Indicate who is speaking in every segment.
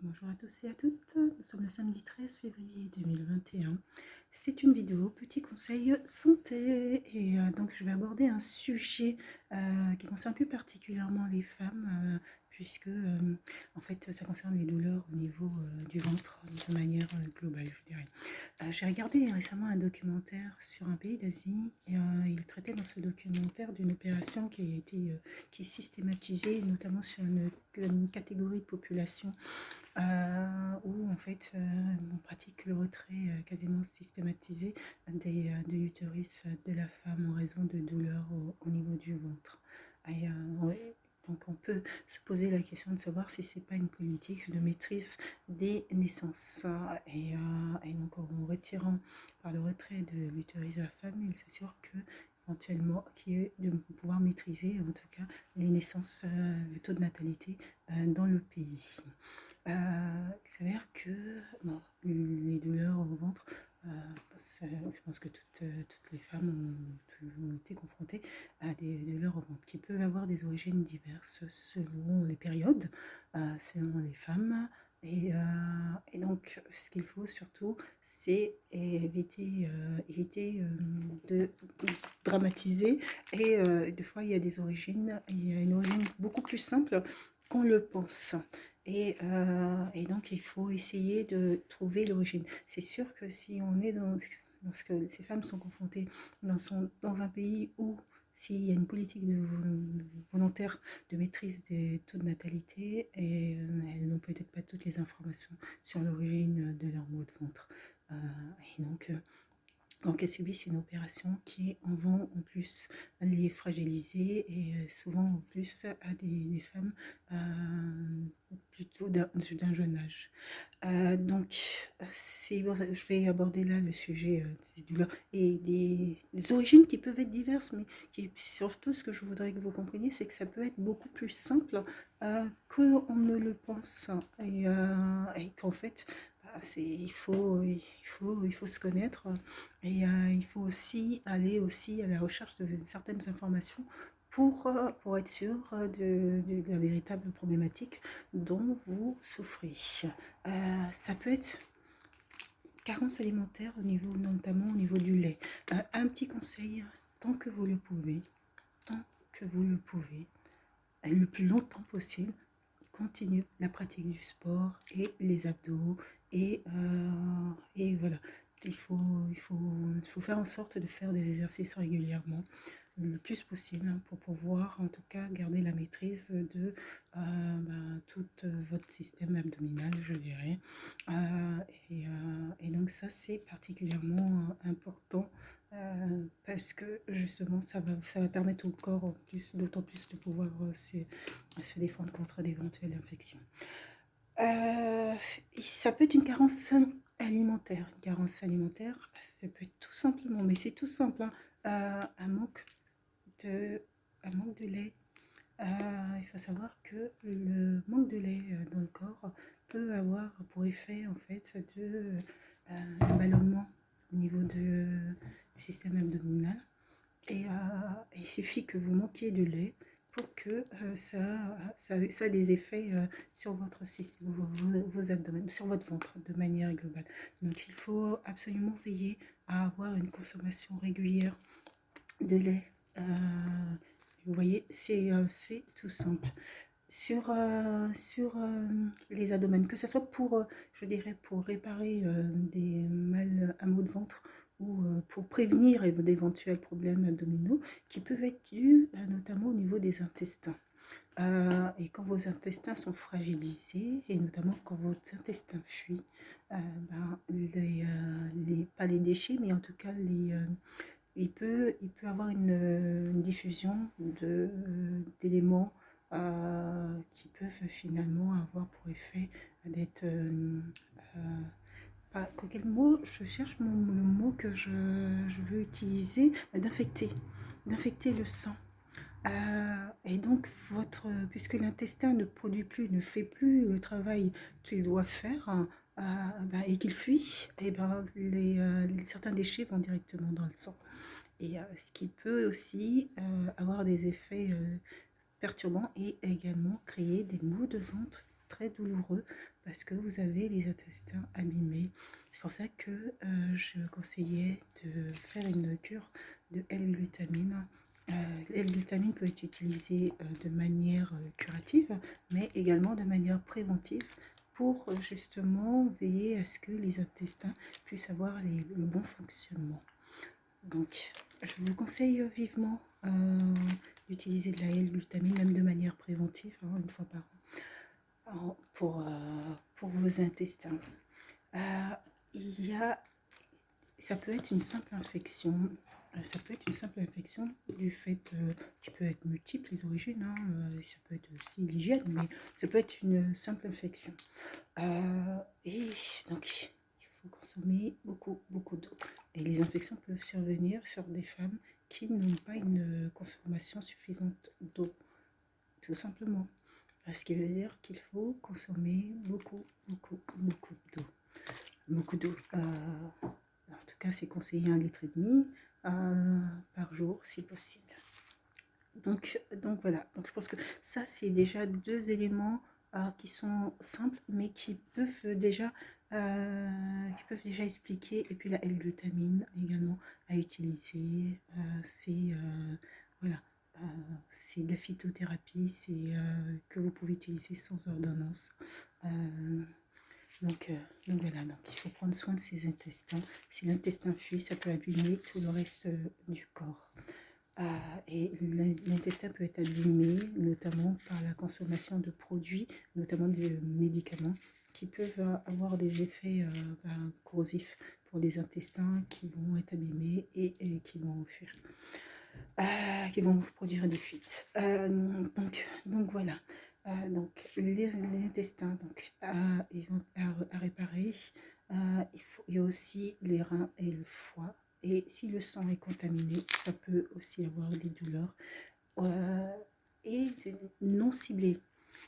Speaker 1: Bonjour à tous et à toutes, nous sommes le samedi 13 février 2021. C'est une vidéo petit conseil santé et donc je vais aborder un sujet qui concerne plus particulièrement les femmes puisque en fait ça concerne les douleurs au niveau du ventre de manière globale, je dirais. J'ai regardé récemment un documentaire sur un pays d'Asie et il traitait dans ce documentaire d'une opération qui est systématisée notamment sur une catégorie de population où en fait on pratique le retrait quasiment systématisé de l'utérus de la femme en raison de douleurs au niveau du ventre. Et, ouais, donc on peut se poser la question de savoir si c'est pas une politique de maîtrise des naissances. Et donc en retirant par le retrait de l'utérus de la femme, il s'assure que éventuellement qui est de pouvoir maîtriser en tout cas les naissances, le taux de natalité dans le pays. Il s'avère que bon, les douleurs au ventre, je pense que toutes les femmes ont été confrontées à des douleurs au ventre qui peuvent avoir des origines diverses selon les périodes, selon les femmes. Et donc, ce qu'il faut surtout, c'est éviter de dramatiser. Et des fois, il y a une origine beaucoup plus simple qu'on le pense. Et donc, il faut essayer de trouver l'origine. C'est sûr que si on est lorsque ces femmes sont confrontées dans un pays où s'il y a une politique volontaire de maîtrise des taux de natalité, et elles n'ont peut-être pas toutes les informations sur l'origine de leur maux de ventre. Euh, donc elles subissent une opération qui en vont en plus les fragiliser et souvent en plus à des femmes plutôt d'un jeune âge. Donc je vais aborder là le sujet des douleurs et des origines qui peuvent être diverses, mais surtout ce que je voudrais que vous compreniez, c'est que ça peut être beaucoup plus simple qu'on ne le pense et qu'en fait il faut se connaître et il faut aussi aller aussi à la recherche de certaines informations pour être sûr de la véritable problématique dont vous souffrez. Ça peut être carence alimentaire notamment au niveau du lait. Un petit conseil, tant que vous le pouvez, tant que vous le pouvez, le plus longtemps possible, continue la pratique du sport et les abdos et voilà. Il faut faire en sorte de faire des exercices régulièrement le plus possible pour pouvoir en tout cas garder la maîtrise de tout votre système abdominal, je dirais. Et donc ça c'est particulièrement important parce que justement ça va permettre au corps d'autant plus de pouvoir se défendre contre d'éventuelles infections. Euh, Ça peut être une carence alimentaire. Une carence alimentaire, ça peut être tout simplement, mais c'est tout simple, hein, un de, un manque de lait. Il faut savoir que le manque de lait dans le corps peut avoir pour effet en fait un ballonnement au niveau du système abdominal. Il suffit que vous manquiez de lait pour que ça ait des effets sur votre système, vos abdomens, sur votre ventre de manière globale. Donc il faut absolument veiller à avoir une consommation régulière de lait. Vous voyez, c'est tout simple. Sur les abdomens, que ce soit je dirais, pour réparer des un maux de ventre ou pour prévenir d'éventuels problèmes abdominaux qui peuvent être dus notamment au niveau des intestins. Et quand vos intestins sont fragilisés, et notamment quand votre intestin fuit, pas les déchets, mais en tout cas il peut avoir une diffusion d'éléments qui peuvent finalement avoir pour effet d'être quel mot je cherche le mot que je veux utiliser, d'infecter le sang. Et donc, puisque l'intestin ne produit plus, ne fait plus le travail qu'il doit faire, et qu'il fuit, et certains déchets vont directement dans le sang. Et ce qui peut aussi avoir des effets perturbants et également créer des maux de ventre très douloureux parce que vous avez les intestins abîmés. C'est pour ça que je conseillais de faire une cure de L-glutamine. L-glutamine peut être utilisée de manière curative, mais également de manière préventive pour justement veiller à ce que les intestins puissent avoir le bon fonctionnement. Donc, je vous conseille vivement d'utiliser de la L-glutamine, même de manière préventive, hein, une fois par an, pour vos intestins. Il y a, ça peut être une simple infection. Ça peut être une simple infection du fait qui peut être multiple les origines, hein, ça peut être aussi l'hygiène, mais ça peut être une simple infection. Et donc, il faut consommer beaucoup d'eau. Et les infections peuvent survenir sur des femmes qui n'ont pas une consommation suffisante d'eau, tout simplement. Ce qui veut dire qu'il faut consommer beaucoup d'eau. Beaucoup d'eau. En tout cas, c'est conseillé 1,5 litre par jour, si possible. Donc voilà. Donc je pense que ça, c'est déjà 2 éléments qui sont simples, mais qui peuvent déjà expliquer. Et puis la L-glutamine également à utiliser. Voilà. C'est de la phytothérapie, c'est que vous pouvez utiliser sans ordonnance. Donc voilà, donc il faut prendre soin de ses intestins. Si l'intestin fuit, ça peut abîmer tout le reste du corps. Et l'intestin peut être abîmé, notamment par la consommation de produits, notamment de médicaments, qui peuvent avoir des effets corrosifs pour les intestins qui vont être abîmés et qui vont fuir. Qui vont produire des fuites. Donc voilà. Donc les intestins donc, à réparer. Il y a aussi les reins et le foie. Et si le sang est contaminé, ça peut aussi avoir des douleurs. Et non ciblées.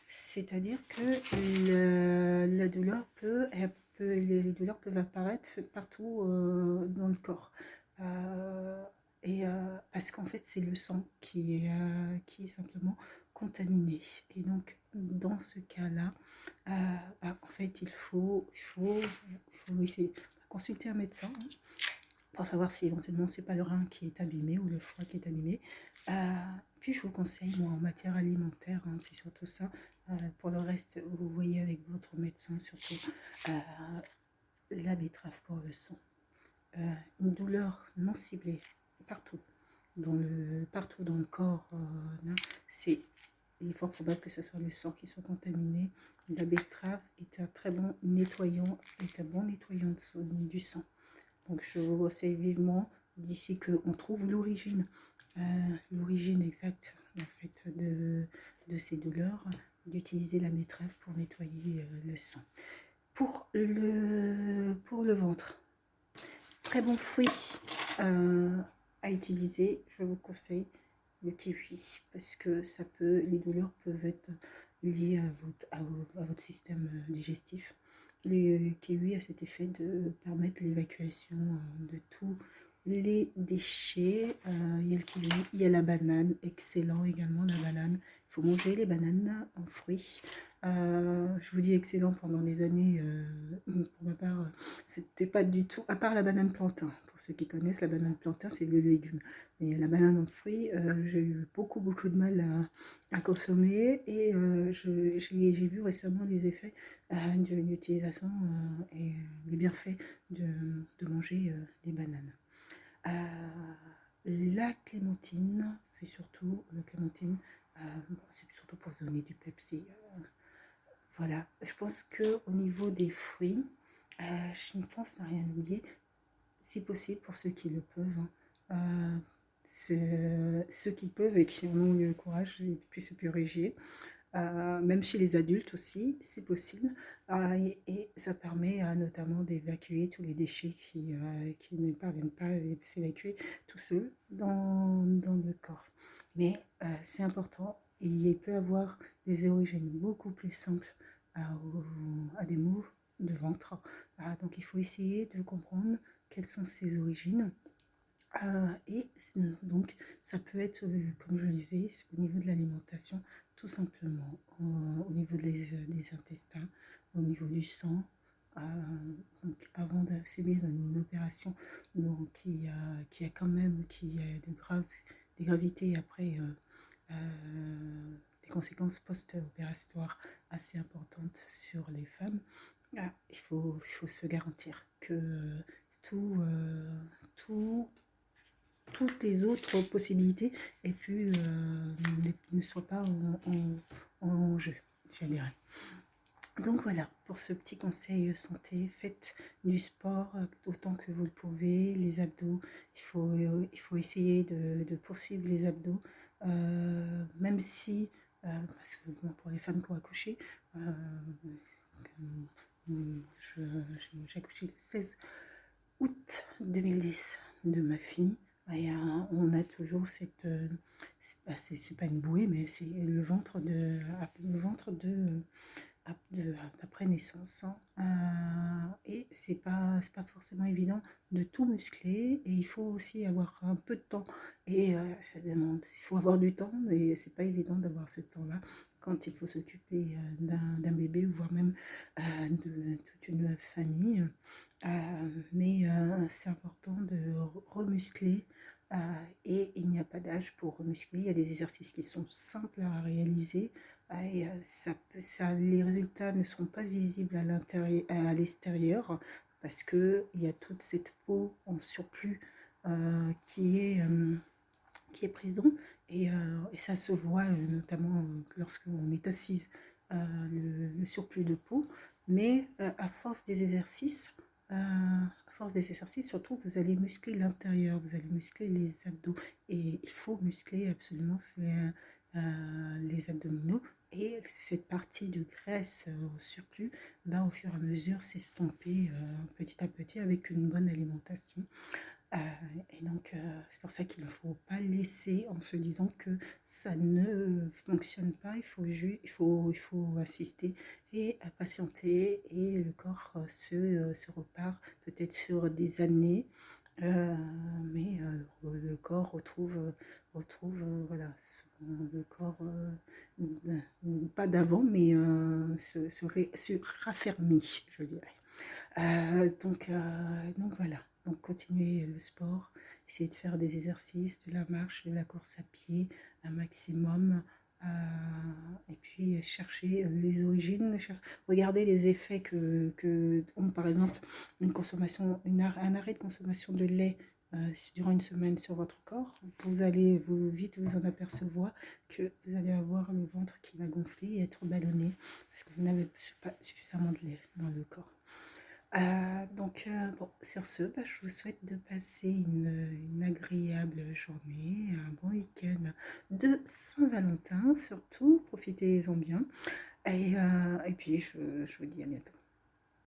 Speaker 1: C'est-à-dire que la douleur les douleurs peuvent apparaître partout dans le corps. Parce qu'en fait, c'est le sang qui est simplement contaminé. Et donc, dans ce cas-là, en fait, il faut essayer de consulter un médecin, hein, pour savoir si éventuellement c'est pas le rein qui est abîmé ou le foie qui est abîmé. Puis je vous conseille, moi, en matière alimentaire, hein, c'est surtout ça. Pour le reste, vous voyez avec votre médecin surtout la betterave pour le sang. Une douleur non ciblée partout dans le corps, il est fort probable que ce soit le sang qui soit contaminé. La betterave est un très bon nettoyant, du sang. Donc je vous conseille vivement, d'ici qu'on trouve l'origine exacte en fait de ces douleurs, d'utiliser la betterave pour nettoyer le sang. Pour le ventre, très bon fruit à utiliser, je vous conseille le kiwi, parce que les douleurs peuvent être liées à votre système digestif. Le kiwi a cet effet de permettre l'évacuation de tous les déchets. Il y a le kiwi, il y a la banane, excellent également la banane. Il faut manger les bananes en fruits. Je vous dis excellent pendant des années. Pour ma part, c'était pas du tout, à part la banane plantain. Pour ceux qui connaissent, la banane plantain, c'est le légume. Mais la banane en fruits, j'ai eu beaucoup de mal à consommer, et j'ai vu récemment les effets de l'utilisation et les bienfaits de manger les bananes. La clémentine, c'est surtout pour donner du Pepsi. Voilà, je pense qu'au niveau des fruits, je ne pense à rien oublier. Si possible, pour ceux qui le peuvent, hein, ceux qui peuvent et qui en ont le courage et puissent se purifier. Même chez les adultes aussi, c'est possible. Et ça permet notamment d'évacuer tous les déchets qui ne parviennent pas à s'évacuer tout seuls dans le corps. Mais c'est important, et il peut avoir des origines beaucoup plus simples à des maux de ventre. Donc il faut essayer de comprendre quelles sont ses origines. Et donc ça peut être, comme je le disais, au niveau de l'alimentation, tout simplement au niveau des intestins, au niveau du sang. euh, donc avant de subir une opération donc, qui a quand même des gravités après des conséquences post-opératoires assez importantes sur les femmes, il faut se garantir que tout, tout, toutes les autres possibilités et puis ne soient pas en jeu, je dirais. Donc voilà, pour ce petit conseil santé, faites du sport autant que vous le pouvez. Les abdos, il faut essayer de poursuivre les abdos, même si, parce que bon, pour les femmes qui ont accouché, j'ai accouché le 16 août 2010 de ma fille. Et on a toujours cette... c'est pas une bouée, mais c'est le ventre d'après naissance, hein. Et c'est pas forcément évident de tout muscler et il faut aussi avoir un peu de temps et ça demande, il faut avoir du temps mais c'est pas évident d'avoir ce temps-là quand il faut s'occuper d'un bébé ou voire même de toute une famille. Mais c'est important de remuscler et il n'y a pas d'âge pour remuscler. Il y a des exercices qui sont simples à réaliser et les résultats ne sont pas visibles à l'extérieur parce qu'il y a toute cette peau en surplus euh, qui, est, euh, qui est présent et ça se voit notamment lorsqu'on est assise, le surplus de peau. Mais à force des exercices, surtout, vous allez muscler l'intérieur, vous allez muscler les abdos. Et il faut muscler absolument les abdominaux. Et cette partie de graisse au surplus va au fur et à mesure s'estomper petit à petit avec une bonne alimentation. Euh, et donc, c'est pour ça qu'il ne faut pas laisser en se disant que ça ne fonctionne pas. Il faut assister et patienter. Et le corps se repart peut-être sur des années. Euh, mais le corps retrouve le corps, pas d'avant, mais se raffermit, je dirais. Donc voilà, donc continuez le sport, essayez de faire des exercices, de la marche, de la course à pied, un maximum. euh, et puis chercher les origines, regardez les effets par exemple, un arrêt de consommation de lait durant une semaine sur votre corps, vous allez vite vous en apercevoir que vous allez avoir le ventre qui va gonfler et être ballonné parce que vous n'avez pas suffisamment de lait dans le corps. Bon, sur ce, je vous souhaite de passer une agréable journée, un bon week-end de Saint-Valentin, surtout, profitez-en bien. Et puis, je vous dis à bientôt.